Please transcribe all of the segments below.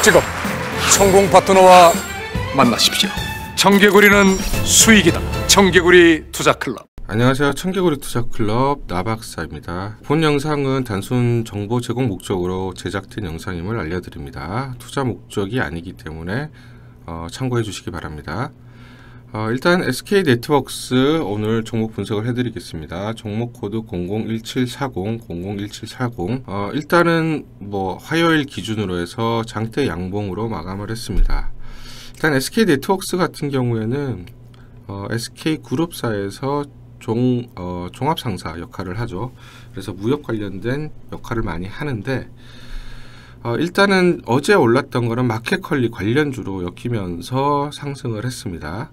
지금 성공 파트너와 만나십시오. 청개구리는 수익이다. 청개구리 투자클럽. 안녕하세요. 청개구리 투자클럽 나박사입니다. 본 영상은 단순 정보 제공 목적으로 제작된 영상임을 알려드립니다. 투자 목적이 아니기 때문에 참고해 주시기 바랍니다. 일단 SK네트웍스 오늘 종목 분석을 해드리겠습니다. 종목 코드 001740, 001740. 일단은 화요일 기준으로 해서 장대 양봉으로 마감을 했습니다. 일단 SK네트웍스 같은 경우에는 SK그룹사에서 종합상사 역할을 하죠. 그래서 무역 관련된 역할을 많이 하는데 일단은 어제 올랐던 거는 마켓컬리 관련주로 엮이면서 상승을 했습니다.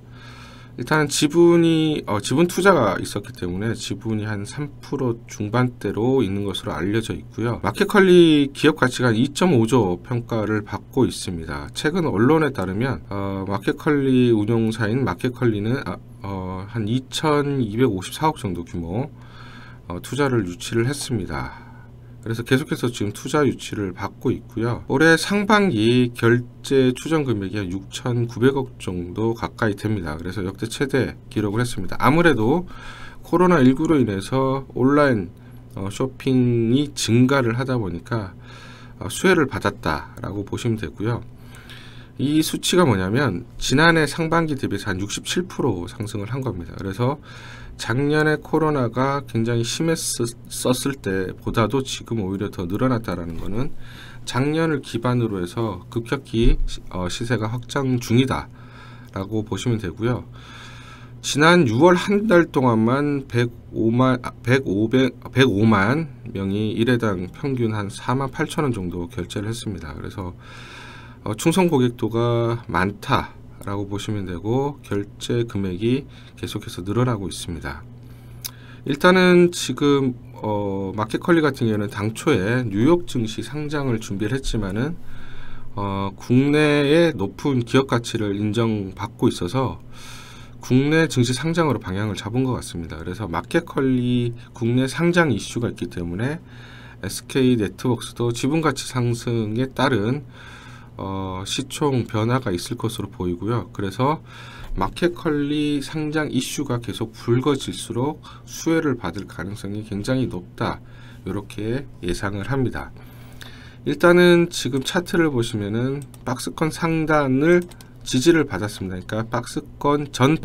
일단은 지분 투자가 있었기 때문에 지분이 한 3% 중반대로 있는 것으로 알려져 있고요. 마켓컬리 기업 가치가 한 2.5조 평가를 받고 있습니다. 최근 언론에 따르면 마켓컬리 운용사인 마켓컬리는 한 2,254억 정도 규모 투자를 유치를 했습니다. 그래서 계속해서 지금 투자 유치를 받고 있고요. 올해 상반기 결제 추정 금액이 한 6,900억 정도 가까이 됩니다. 그래서 역대 최대 기록을 했습니다. 아무래도 코로나19로 인해서 온라인 쇼핑이 증가를 하다 보니까 수혜를 받았다라고 보시면 되고요. 이 수치가 뭐냐면 지난해 상반기 대비해서 한 67% 상승을 한 겁니다. 그래서 작년에 코로나가 굉장히 심했었을 때보다도 지금 오히려 더 늘어났다라는 것은 작년을 기반으로 해서 급격히 시세가 확장 중이다 라고 보시면 되고요. 지난 6월 한 달 동안만 105만 명이 1회당 평균 한 48,000원 정도 결제를 했습니다. 그래서 충성 고객도가 많다 라고 보시면 되고 결제 금액이 계속해서 늘어나고 있습니다. 일단은 지금 마켓컬리 같은 경우는 당초에 뉴욕 증시 상장을 준비를 했지만은 국내의 높은 기업 가치를 인정받고 있어서 국내 증시 상장으로 방향을 잡은 것 같습니다. 그래서 마켓컬리 국내 상장 이슈가 있기 때문에 SK네트웍스도 지분가치 상승에 따른 시총 변화가 있을 것으로 보이고요. 그래서 마켓컬리 상장 이슈가 계속 불거질수록 수혜를 받을 가능성이 굉장히 높다. 이렇게 예상을 합니다. 일단은 지금 차트를 보시면은 박스권 상단을 지지를 받았습니다. 그러니까 전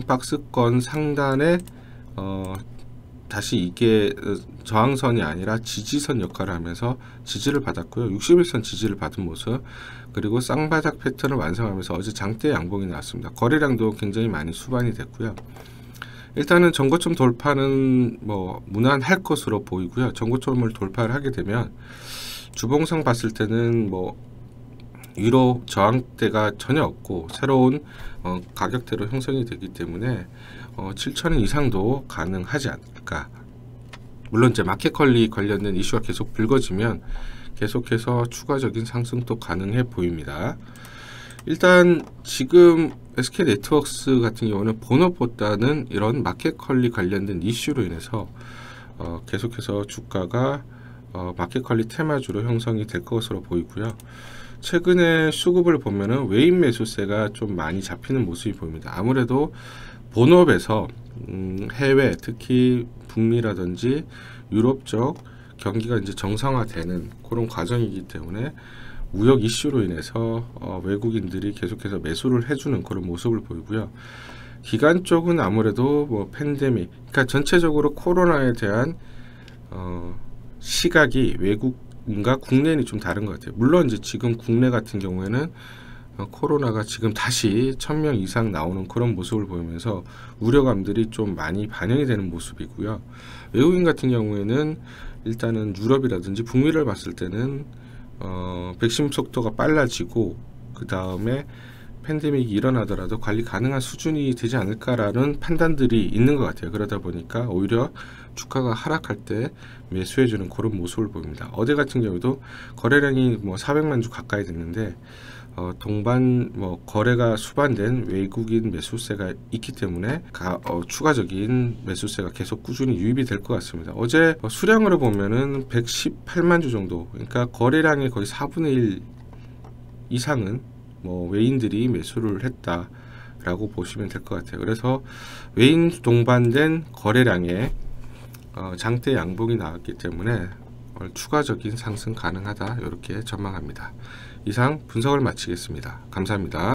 박스권 상단에 다시 이게 저항선이 아니라 지지선 역할을 하면서 지지를 받았고요. 61선 지지를 받은 모습, 그리고 쌍바닥 패턴을 완성하면서 어제 장대 양봉이 나왔습니다. 거래량도 굉장히 많이 수반이 됐고요. 일단은 전고점 돌파는 무난할 것으로 보이고요. 전고점을 돌파를 하게 되면 주봉상 봤을 때는 위로 저항대가 전혀 없고 새로운 가격대로 형성이 되기 때문에 7,000원 이상도 가능하지 않을까. 물론 이제 마켓컬리 관련된 이슈가 계속 불거지면 계속해서 추가적인 상승도 가능해 보입니다. 일단 지금 SK네트웍스 같은 경우는 본업보다는 이런 마켓컬리 관련된 이슈로 인해서 계속해서 주가가 마켓컬리 테마주로 형성이 될 것으로 보이고요. 최근에 수급을 보면은 외인 매수세가 좀 많이 잡히는 모습이 보입니다. 아무래도 본업에서 해외, 특히 북미라든지 유럽 쪽 경기가 이제 정상화되는 그런 과정이기 때문에 무역 이슈로 인해서 외국인들이 계속해서 매수를 해주는 그런 모습을 보이고요. 기관 쪽은 아무래도 팬데믹, 그러니까 전체적으로 코로나에 대한 시각이 외국인과 국내는 좀 다른 것 같아요. 물론 이제 지금 국내 같은 경우에는 코로나가 지금 다시 1,000명 이상 나오는 그런 모습을 보이면서 우려감들이 좀 많이 반영이 되는 모습이고요. 외국인 같은 경우에는 일단은 유럽이라든지 북미를 봤을 때는 백신 속도가 빨라지고 그 다음에 팬데믹이 일어나더라도 관리 가능한 수준이 되지 않을까라는 판단들이 있는 것 같아요. 그러다 보니까 오히려 주가가 하락할 때 매수해주는 그런 모습을 보입니다. 어제 같은 경우도 거래량이 400만 주 가까이 됐는데 동반 거래가 수반된 외국인 매수세가 있기 때문에 추가적인 매수세가 계속 꾸준히 유입이 될 것 같습니다. 어제 수량으로 보면은 118만 주 정도, 그러니까 거래량의 거의 4분의 1 이상은 뭐 외인들이 매수를 했다라고 보시면 될 것 같아요. 그래서 외인 동반된 거래량에 장대 양봉이 나왔기 때문에 추가적인 상승 가능하다 이렇게 전망합니다. 이상 분석을 마치겠습니다. 감사합니다.